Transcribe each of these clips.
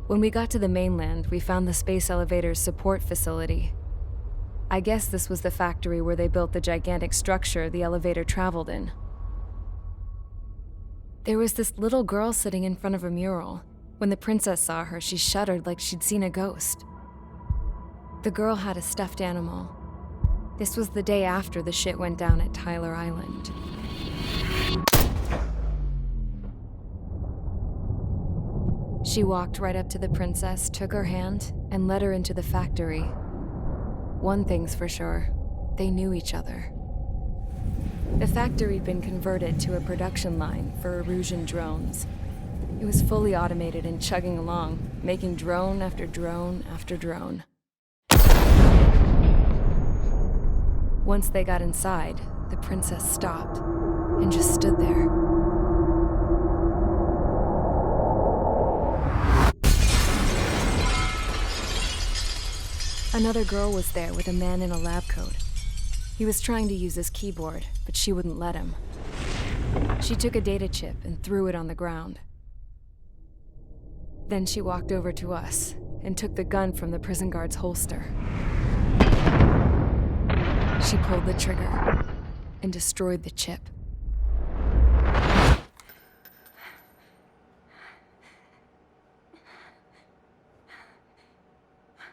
When we got to the mainland, we found the space elevator's support facility. I guess this was the factory where they built the gigantic structure the elevator traveled in. There was this little girl sitting in front of a mural. When the princess saw her, she shuddered like she'd seen a ghost. The girl had a stuffed animal. This was the day after the shit went down at Tyler Island. She walked right up to the princess, took her hand, and led her into the factory. One thing's for sure, they knew each other. The factory'd been converted to a production line for Erusian drones. It was fully automated and chugging along, making drone after drone after drone. Once they got inside, the princess stopped and just stood there. Another girl was there with a man in a lab coat. He was trying to use his keyboard, but she wouldn't let him. She took a data chip and threw it on the ground. Then she walked over to us and took the gun from the prison guard's holster. She pulled the trigger and destroyed the chip.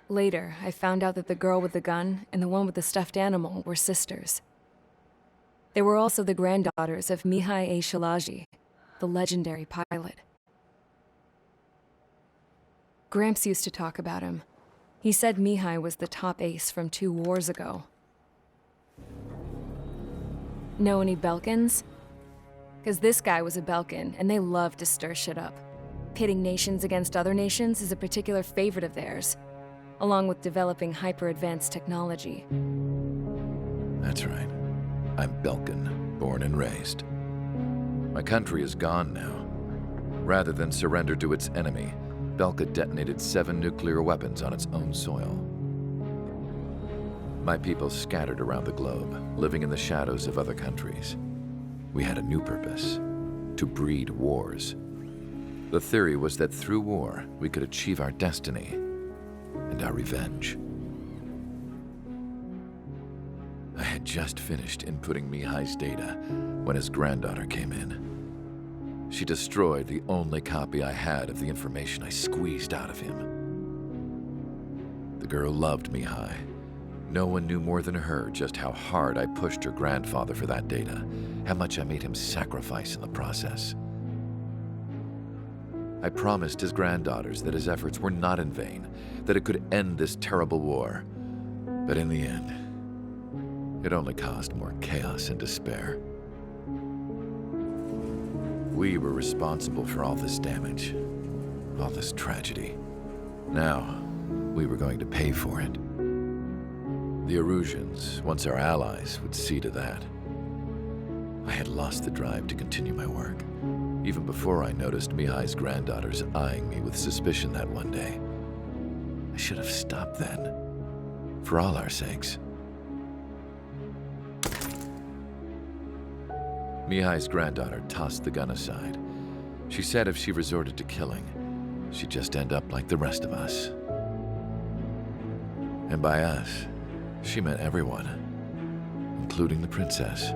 Later, I found out that the girl with the gun and the one with the stuffed animal were sisters. They were also the granddaughters of Mihai A. Shalaji, the legendary pilot. Gramps used to talk about him. He said Mihai was the top ace from 2 wars ago. Know any Belkans? Because this guy was a Belkan, and they love to stir shit up. Pitting nations against other nations is a particular favorite of theirs, along with developing hyper-advanced technology. That's right. I'm Belkan, born and raised. My country is gone now. Rather than surrender to its enemy, Belka detonated 7 nuclear weapons on its own soil. My people scattered around the globe, living in the shadows of other countries. We had a new purpose: to breed wars. The theory was that through war, we could achieve our destiny and our revenge. I had just finished inputting Mihai's data when his granddaughter came in. She destroyed the only copy I had of the information I squeezed out of him. The girl loved Mihai. No one knew more than her just how hard I pushed her grandfather for that data, how much I made him sacrifice in the process. I promised his granddaughters that his efforts were not in vain, that it could end this terrible war. But in the end, it only caused more chaos and despair. We were responsible for all this damage, all this tragedy. Now, we were going to pay for it. The Erusians, once our allies, would see to that. I had lost the drive to continue my work, even before I noticed Mihai's granddaughters eyeing me with suspicion that one day. I should have stopped then, for all our sakes. Mihai's granddaughter tossed the gun aside. She said if she resorted to killing, she'd just end up like the rest of us. And by us, she meant everyone, including the princess.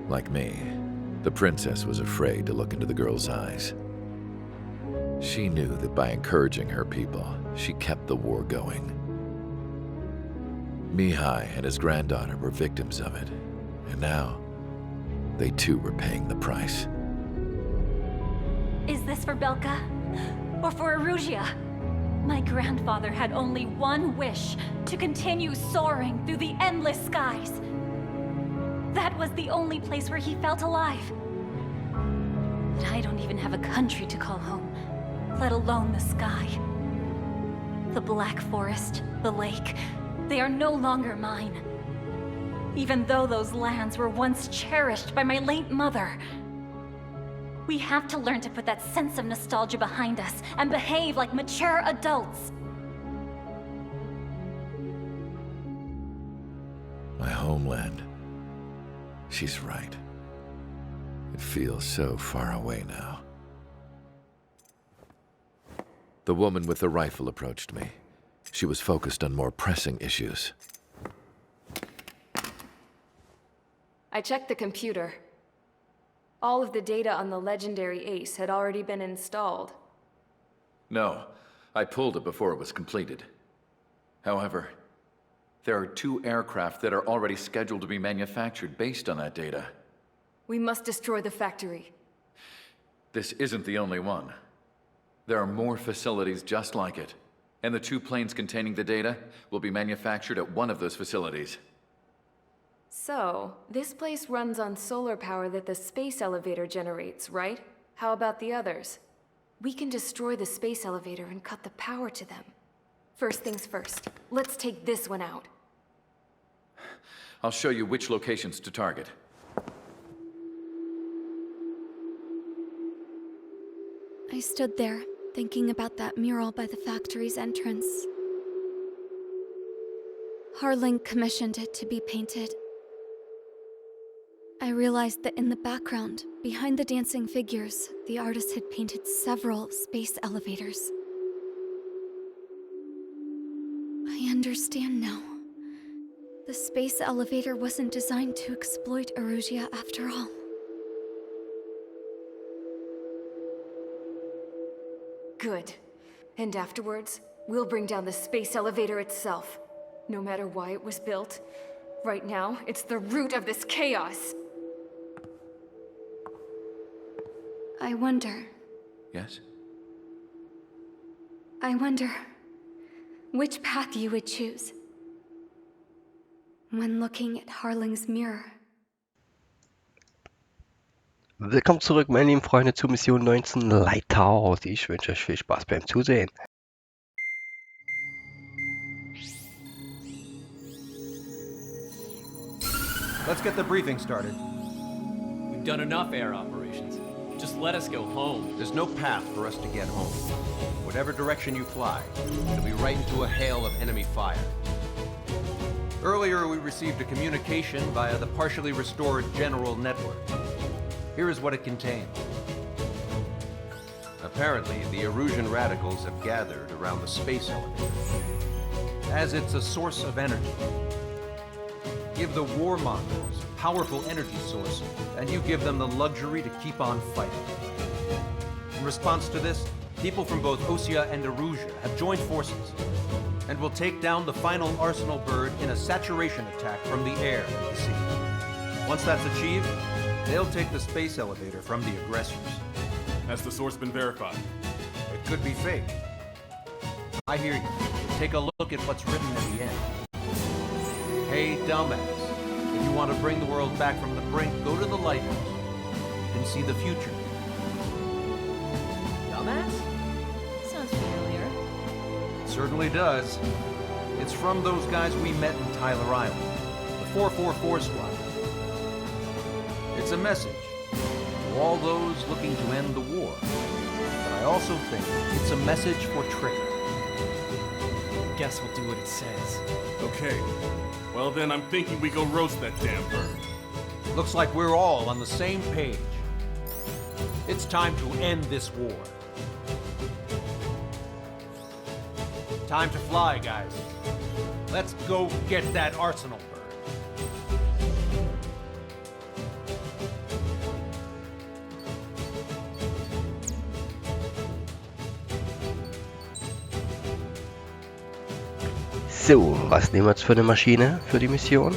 Like me, the princess was afraid to look into the girl's eyes. She knew that by encouraging her people, she kept the war going. Mihai and his granddaughter were victims of it, and now, they too were paying the price. Is this for Belka? Or for Erusia? My grandfather had only one wish: to continue soaring through the endless skies. That was the only place where he felt alive. But I don't even have a country to call home, let alone the sky. The Black Forest, the lake, they are no longer mine. Even though those lands were once cherished by my late mother. We have to learn to put that sense of nostalgia behind us and behave like mature adults. My homeland. She's right. It feels so far away now. The woman with the rifle approached me. She was focused on more pressing issues. I checked the computer. All of the data on the legendary Ace had already been installed. No, I pulled it before it was completed. However, there are 2 aircraft that are already scheduled to be manufactured based on that data. We must destroy the factory. This isn't the only one. There are more facilities just like it, and the 2 planes containing the data will be manufactured at one of those facilities. So, this place runs on solar power that the space elevator generates, right? How about the others? We can destroy the space elevator and cut the power to them. First things first, let's take this one out. I'll show you which locations to target. I stood there, thinking about that mural by the factory's entrance. Harling commissioned it to be painted. I realized that in the background, behind the dancing figures, the artist had painted several space elevators. I understand now. The space elevator wasn't designed to exploit Erusia after all. Good. And afterwards, we'll bring down the space elevator itself. No matter why it was built, right now, it's the root of this chaos. I wonder Yes? which path you would choose when looking at Harling's mirror. Willkommen zurück, meine lieben Freunde, zu Mission 19 Lighthouse. Ich wünsche euch viel Spaß beim Zusehen. Let's get the briefing started. We've done enough air operations. Just let us go home. There's no path for us to get home. Whatever direction you fly, it'll be right into a hail of enemy fire. Earlier, we received a communication via the partially restored general network. Here is what it contained. Apparently, the Erusian radicals have gathered around the space elevator, as it's a source of energy. Give the warmongers a powerful energy source, and you give them the luxury to keep on fighting. In response to this, people from both Osea and Erusia have joined forces, and will take down the final Arsenal bird in a saturation attack from the air and the sea. Once that's achieved, they'll take the space elevator from the aggressors. Has the source been verified? It could be fake. I hear you. Take a look at what's written at the end. Hey, dumbass. If you want to bring the world back from the brink, go to the Lighthouse and see the future. Dumbass? Sounds familiar. It certainly does. It's from those guys we met in Tyler Island, the 444 squad. It's a message to all those looking to end the war. But I also think it's a message for Trigger. Guess we'll do what it says. Okay. Well then, I'm thinking we go roast that damn bird. Looks like we're all on the same page. It's time to end this war. Time to fly, guys. Let's go get that Arsenal bird. So, was nehmen wir jetzt für eine Maschine für die Mission?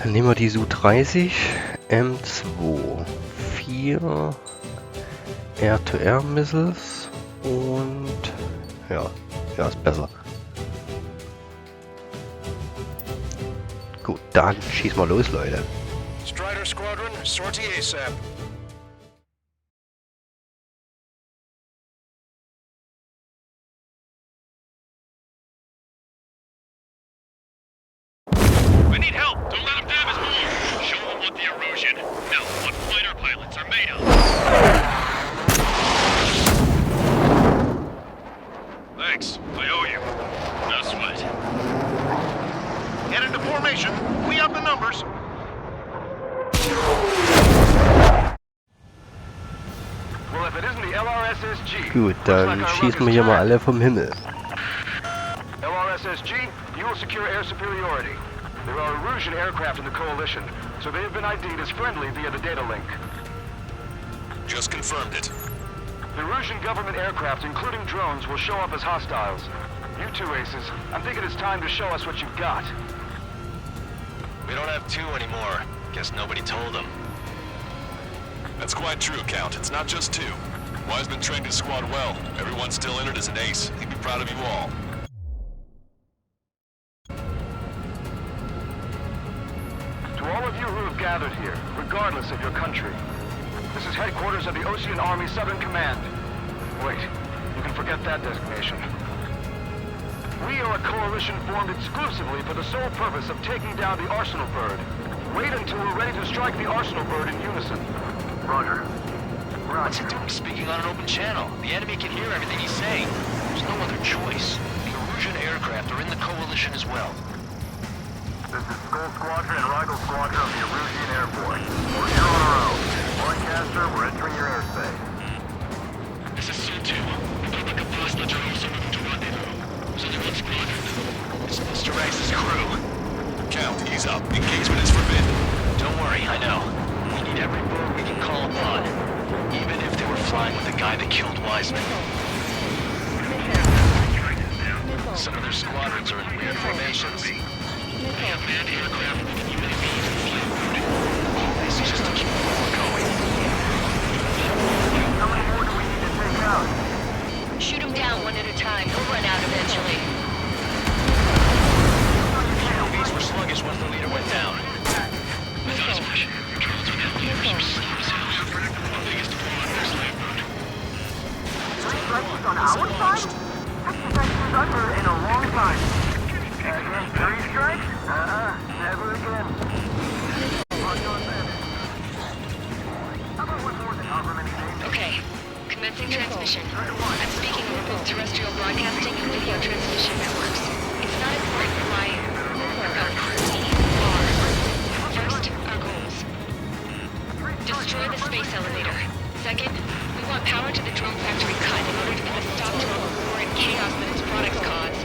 Nehmen wir die Su-30, M2, 4 Air-to-Air-Missiles und ja, ist besser. Gut, dann schieß mal los, Leute. Strider Squadron, sortie ASAP. need help. Don't let them damage more. Show them what the erosion, no, what fighter pilots are made of. Thanks. I owe you. No sweat. Get into formation. We have the numbers. Well, if it isn't the LRSSG. Gut, dann schießen wir hier mal alle vom Himmel. LRSSG, you will secure air superiority. There are Erusian aircraft in the Coalition, so they have been ID'd as friendly via the data link. Just confirmed it. The Erusian government aircraft, including drones, will show up as hostiles. You two aces, I'm thinking it's time to show us what you've got. We don't have two anymore. Guess nobody told them. That's quite true, Count. It's not just two. Wiseman trained his squad well. Everyone's still in it as an ace. He'd be proud of you all. To all of you who have gathered here, regardless of your country, this is headquarters of the Ocean Army Southern Command. Wait, you can forget that designation. We are a coalition formed exclusively for the sole purpose of taking down the Arsenal Bird. Wait until we're ready to strike the Arsenal Bird in unison. Roger. What's he doing speaking on an open channel? The enemy can hear everything he's saying. There's no other choice. The Erusian aircraft are in the Coalition as well. This is Skull Squadron and Rigel Squadron of the Erusian Air Force. We're here on our own. Broadcaster, we're entering your airspace. This is Su-2. Republic of Bosnia are also moving to rendezvous. So they're one squadron. It's Mr. X's crew. Count, ease up. Engagement is forbidden. Don't worry, I know. We need every bird we can call upon. Even if they were flying with the guy that killed Wiseman. Some of their squadrons are in weird formations. They have manned aircraft with UAVs and flamethrowers. This is just to keep the war going. How many more do we need to take out? Shoot them down one at a time. They'll run out eventually. UAVs were sluggish once the leader went down. Without as much, drones without leaders were slow as hell. Our biggest deployment was Lambert. Three strikes on our side? 6 seconds under in a long time. Again, 3 strikes? Never again. Okay, commencing transmission. I'm speaking over both terrestrial broadcasting and video transmission networks. It's not important why or we are. First, our goals. Destroy the space elevator. Second, we want power to the drone factory cut in order to put a stop to all the war and chaos that its products cause.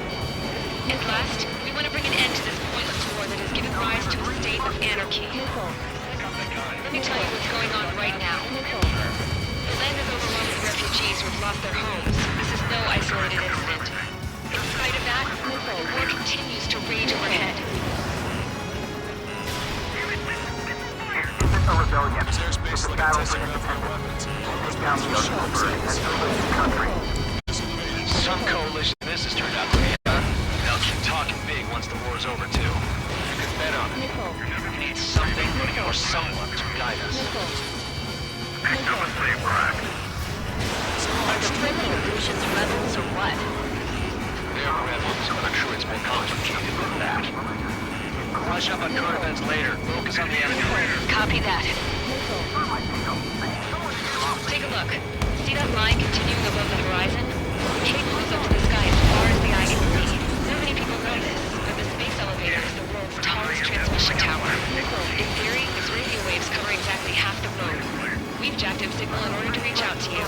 And last, we want to bring an end to this pointless war that has given rise to a state of anarchy. Let me tell you what's going on right now. The land is overrun with refugees who have lost their homes. This is no isolated incident. In spite of that, the war continues to rage overhead. It's a rebellion. Is airspace like a testing ground for your weapons? Take down the Arsenal Bird and overthrow the country. Some coalition this has turned out to be, huh? They'll keep talking big once the war's over, too. You can bet on it. We need something or someone to guide us. Picked up a slave crack. Are the primitive Erusians rebels or what? They're rebels, but I'm sure it's more complicated than that. Brush up on current events later. Focus on the enemy. Copy that. Take a look. See that line continuing above the horizon? The cape goes up to the sky as far as the eye can see. Not many people know this, but the space elevator is the world's tallest transmission tower. In theory, its radio waves cover exactly half the globe. We've jacked up signal in order to reach out to you.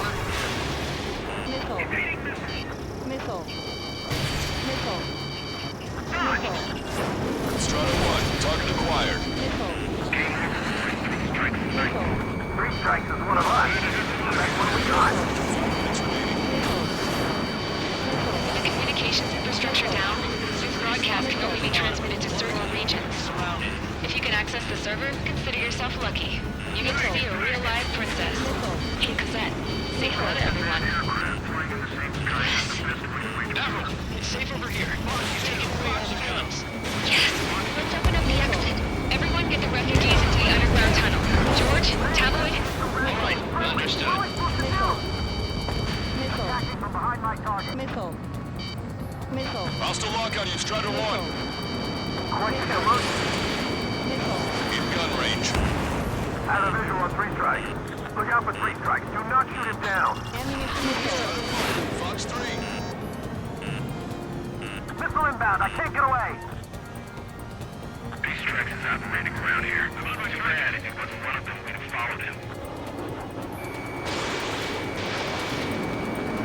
Strata 1, target acquired. 3 strikes is one of us. That's what we got. With the communications infrastructure down, this broadcast can only be transmitted to certain regions. If you can access the server, consider yourself lucky. You get to see a real live princess. Hey, Cosette, say hello to everyone. Admiral, it's safe over here. He's taking away all the guns. Yes, let's open up the exit. Everyone get the refugees into the underground tunnel. George, Tabloid? All right, understood. Attacking from behind my target. Hostile lock on you, Strider 1. Quite the illusion. launch. Had a visual on 3 strikes. Look out for 3 strikes. Do not shoot him down. Fox 3. Missile inbound. I can't get away. These strikes is operating around here. Too bad. If it wasn't one of them, we'd have followed him.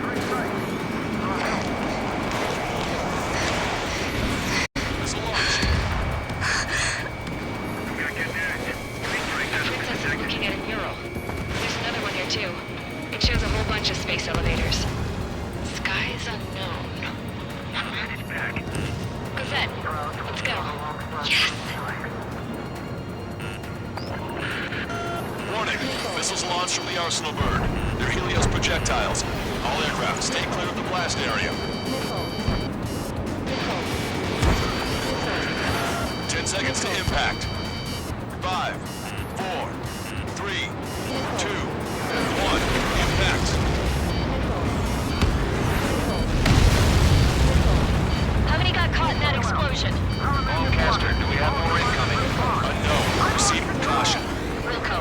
3 strikes. Missile launched. Princess is looking at a mural. There's another one here too. It shows a whole bunch of space elevators. Skies unknown. Cosette, let's go. Yes! Warning. Missiles launched from the Arsenal bird. They're Helios projectiles. All aircraft, stay clear of the blast area. 10 seconds to impact. 5, 4, 3, 2, 1. Impact. How many got caught in that explosion? Lancaster, do we have more incoming? Unknown. Proceed with caution. Wilco.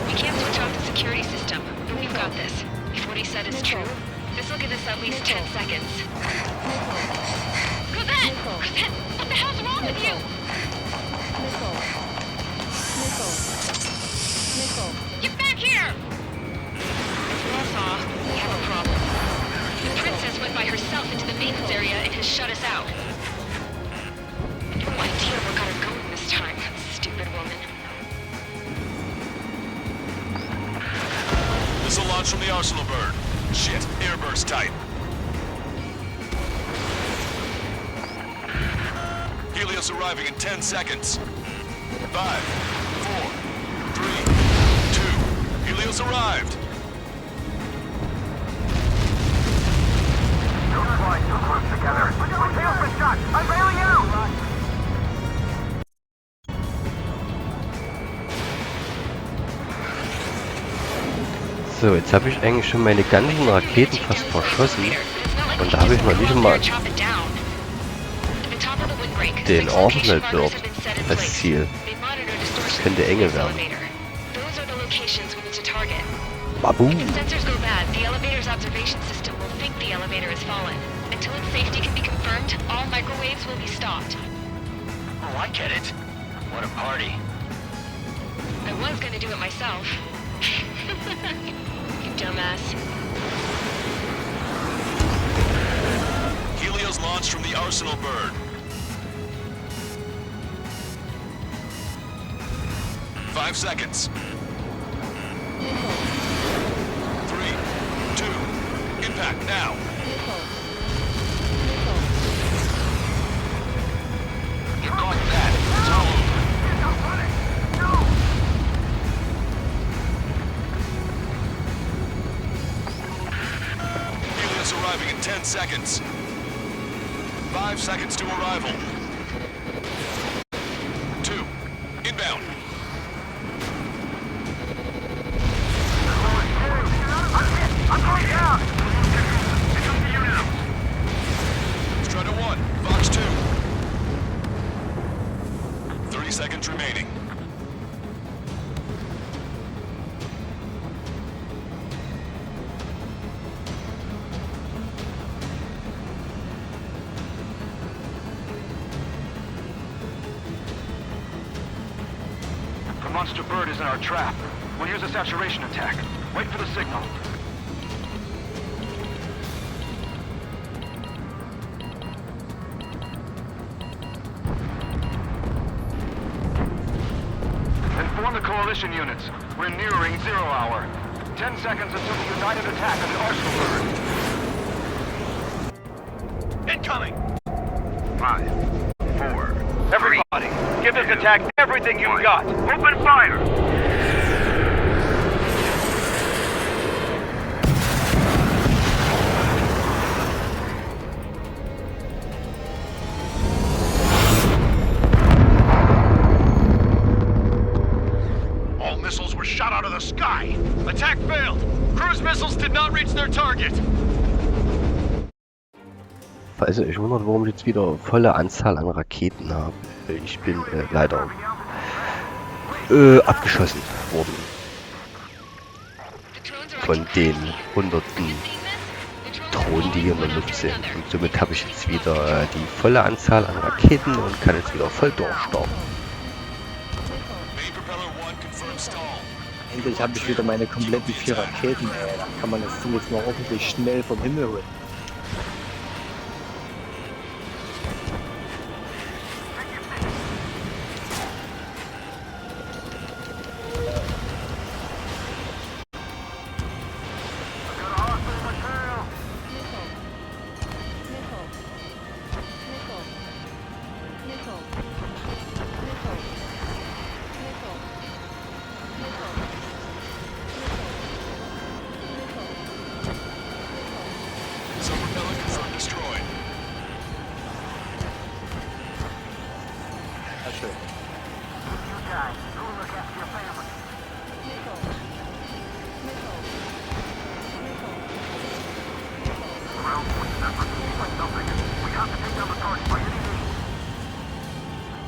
We can't switch off the security system, but we've got this. If what he said is true, this will give us at least 10 seconds. Cosette! Cosette! What the hell's wrong with you? Get back here! Warsaw, we have a problem. The princess went by herself into the maintenance area and has shut us out. No idea what got her going this time. Stupid woman. Missile launch from the Arsenal bird. Shit, airburst type. Helios arriving in 10 seconds. 5, 4, 3, 2. Helios arrived. Don't fly too close together. My tail's been shot. I'm bailing out. So, jetzt habe ich eigentlich schon meine ganzen Raketen fast verschossen. Und da habe ich noch nicht mal den Arsenal Bird als Ziel. Das könnte enge werden. Babu! If the sensors go bad, the elevator's observation system will think the elevator has fallen. Until its safety can be confirmed, all microwaves will be stopped. Oh, I get it. What a party. I was gonna do it myself. You dumbass. Helios launched from the Arsenal bird. 5 seconds. 3, 2, impact now. You got that. Helios arriving in 10 seconds. 5 seconds to arrival. 2, inbound. I'm going down. It's up to you now. Strider 1, Fox 2. 30 seconds remaining. The monster bird is in our trap. We'll use a saturation attack. Wait for the signal. Inform the coalition units. We're nearing 0 hour. 10 seconds until the united attack on the Arsenal bird. Incoming! 5, 4. Everybody, give this attack everything you've got. Open fire! All missiles were shot out of the sky. Attack failed. Cruise missiles did not reach their target. Falls ihr euch wundert, warum ich jetzt wieder volle Anzahl an Raketen habe. Ich bin leider abgeschossen worden. Von den hunderten Drohnen, die hier in der Luft sind. Und somit habe ich jetzt wieder die volle Anzahl an Raketen und kann jetzt wieder voll durchstarten. Endlich habe ich wieder meine kompletten 4 Raketen, ey. Da kann man das Ding jetzt mal ordentlich schnell vom Himmel holen.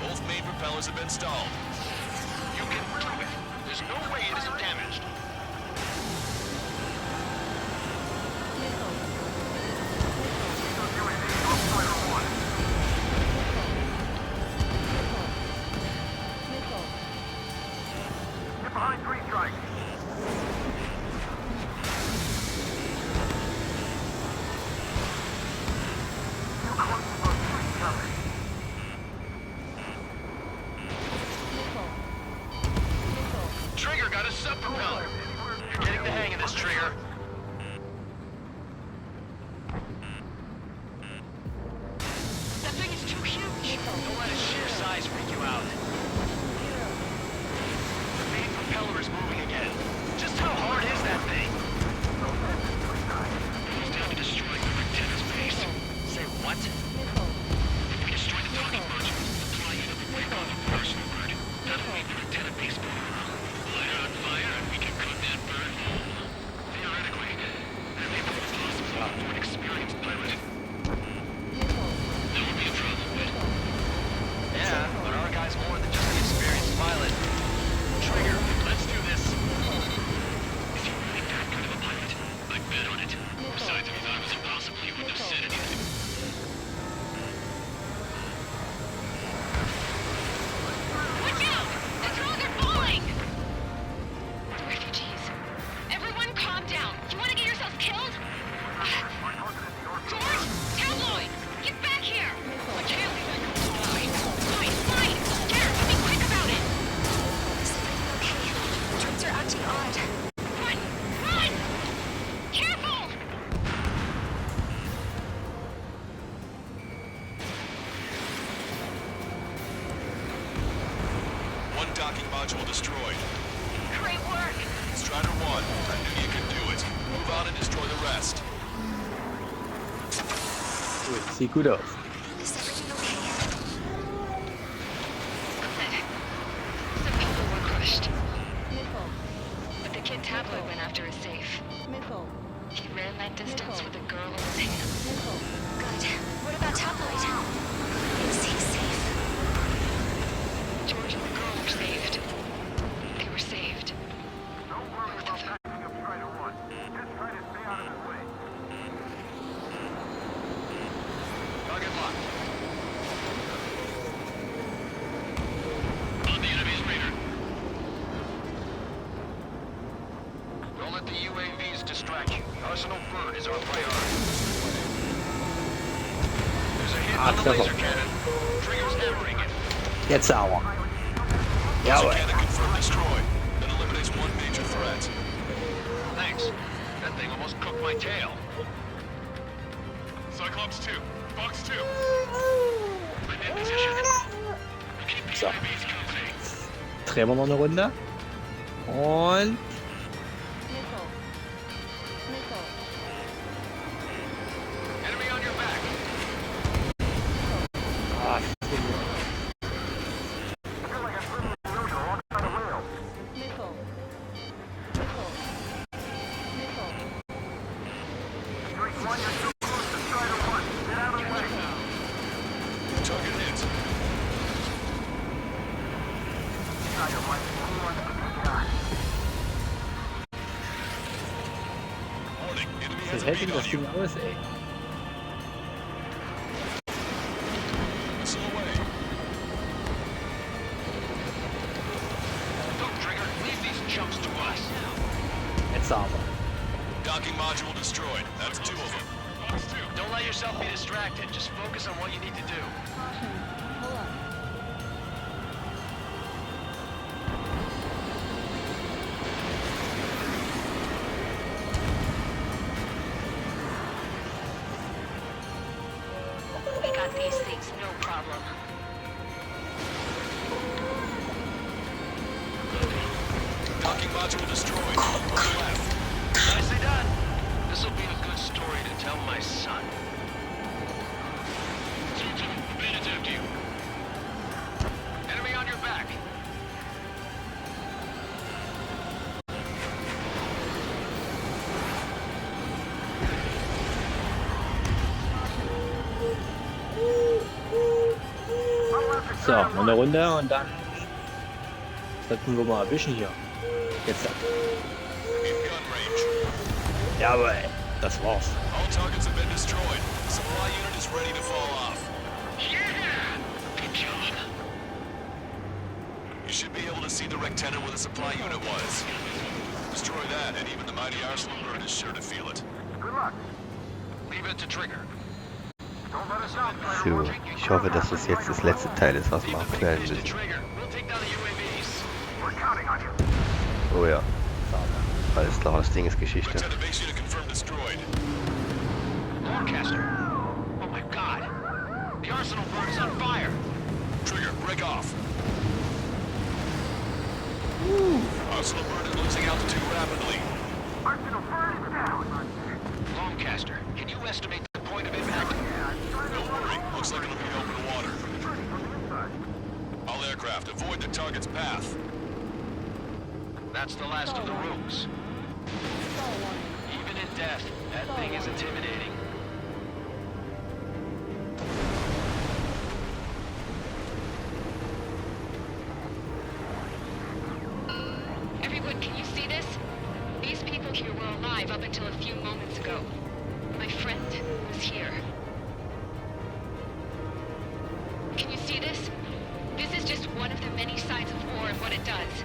Both main propellers have been stalled. You can do it. There's no way it isn't damaged. Get behind 3 strikes. Trigger got a sub-propeller. You're getting the hang of this, Trigger. That thing is too huge. Don't let its sheer size freak you out. The main propeller is moving again. Just how hard is that thing? He's down to destroying the antenna's base. Say what? If we destroy the talking module, the fly unit will break off a personal bird. That'll make the antenna base blown. Light it on fire and we can cook that bird. Theoretically, that may prove possible for an experienced pilot. That would be a problem, but... Yeah, but our guy's more than just an experienced pilot. Trigger, let's do this. Is he really that good of a pilot? I'd bet on it. Besides, if he thought it was impossible, he wouldn't have said anything. Watch out! The drones are falling! Refugees. Everyone calm down. You want to get yourselves killed? George? Tabloid! Get back here! I can't leave that girl fly. Fine. Garrett, be quick about it! Is everything okay? The drones are acting odd. Run! Careful! One docking module destroyed. Great work! Strider 1, I knew you could do it. Move out and destroy the rest. Gut, sieht gut aus. Is everything okay? Good. Some people were crushed. But the kid Tabloid went after a safe. He ran that distance with a girl in his hands. Good. What about Tabloid? Is he safe? George and the girl were saved. They were saved. Don't worry Both about of them. backing up Strider 1. Just try to stay out of his way. Target locked. On the enemy's radar. Don't let the UAVs distract you. The Arsenal bird is our priority. There's a hit on the laser cannon. Trigger's hammering it. Jetzt aber. Laser Jawohl. cannon confirmed destroyed. That eliminates one major threat. Thanks. That thing almost cooked my tail. Cyclops 2, Fox 2. I'm in position. Keep the So. UAVs company. Drehen wir noch eine Runde. Und... Enemy on your back. Ah, I feel like I'm swimming in the ocean alongside a whale. Streak 1, you're too close to Strider 1. Get out of the way. viel hält denn das Ding aus, ey? Missile away. Look, Trigger, leave these chumps to us. Jetzt aber. Docking module destroyed. That's 2 of them. Don't let yourself be distracted. Just focus on what you need to do. We got these things, no problem. Docking module destroyed. On the left. Nicely done. This'll be a good story to tell my son. Bandits after you. Enemy on your back. So, noch eine Runde und dann sollten wir mal erwischen hier. Jetzt. Jawohl, das war's. All targets have been destroyed. The supply unit is ready to fall off. Good job. You should be able to see the rectenna where the supply unit was. Destroy that, and even the mighty Arsenal bird is sure to feel it. Good luck. Leave it to Trigger. Don't let us down, So, ich hoffe, dass das jetzt das letzte Teil ist, was wir abklären müssen. Trigger. We'll take down the UAVs. We're counting on you. Oh ja. Alles klar, das Ding ist Geschichte. Rectenna base unit confirmed destroyed. Lancaster. Oh my god. The Arsenal bird is on fire. Trigger, break off. Arsenal bird is losing altitude rapidly. Arsenal bird is down. Lancaster, can you estimate the point of impact? Don't worry, looks like it'll be open water. All aircraft, avoid the target's path. That's the last of the rooms. Even in death, that thing is intimidating. Everyone, can you see this? These people here were alive up until a few moments ago. My friend was here. Can you see this? This is just one of the many signs of war and what it does.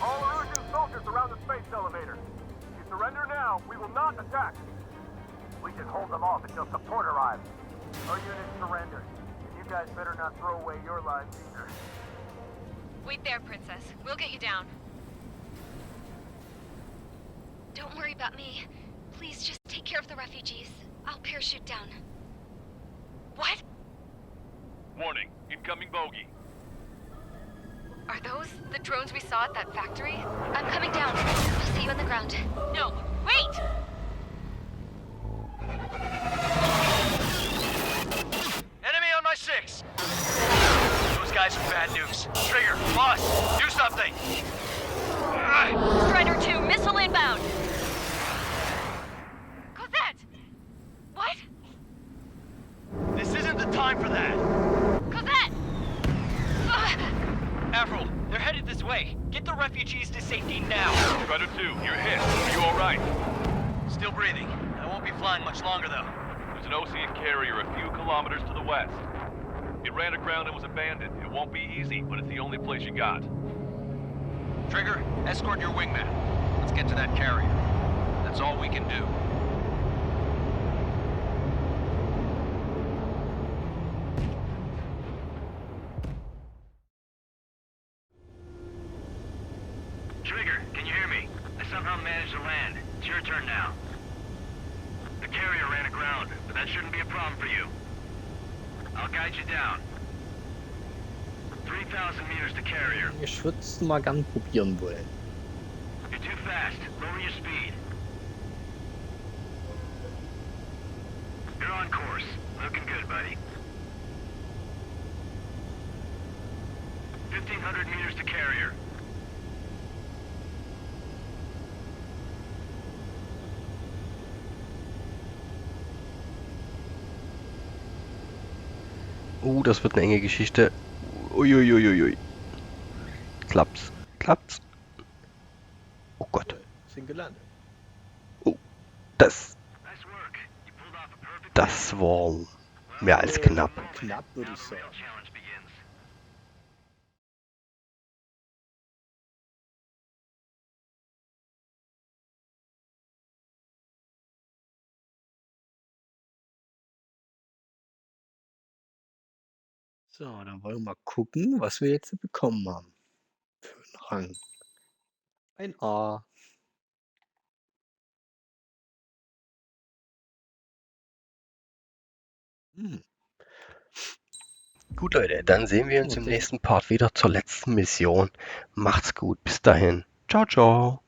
All Erusian soldiers around the space elevator. If you surrender now, we will not attack. We can hold them off until support arrives. Our unit surrendered. And you guys better not throw away your lives either. Wait there, Princess. We'll get you down. Don't worry about me. Please just take care of the refugees. I'll parachute down. What? Warning, incoming bogey. Are those the drones we saw at that factory? I'm coming down. I'll see you on the ground. No, wait! Enemy on my 6! Those guys are bad news. Trigger, boss, do something! Strider 2, missile inbound! Cosette! What? This isn't the time for that! Cosette! Avril, they're headed this way. Get the refugees to safety now. Strider 2, you're hit. Are you alright? Still breathing. I won't be flying much longer, though. There's an OCN carrier a few kilometers to the west. It ran aground and was abandoned. It won't be easy, but it's the only place you got. Trigger, escort your wingman. Let's get to that carrier. That's all we can do. Trigger, can you hear me? I somehow managed to land. It's your turn now. The carrier ran aground, but that shouldn't be a problem for you. I'll guide you down. 3,000 meters to carrier. Ich würde es mal gern probieren wollen. You're too fast. Lower your speed. You're on course. Looking good, buddy. 1,500 meters to carrier. Das wird eine enge Geschichte. Uiuiuiui. Klappt's? Klappt's? Oh Gott. Sind gelandet. Oh, das war mehr als knapp. Knapp, würde ich sagen. So, dann wollen wir mal gucken, was wir jetzt bekommen haben. Für einen Rang. Ein A. Hm. Gut, Leute, dann sehen wir uns im nächsten Part wieder zur letzten Mission. Macht's gut, bis dahin. Ciao, ciao.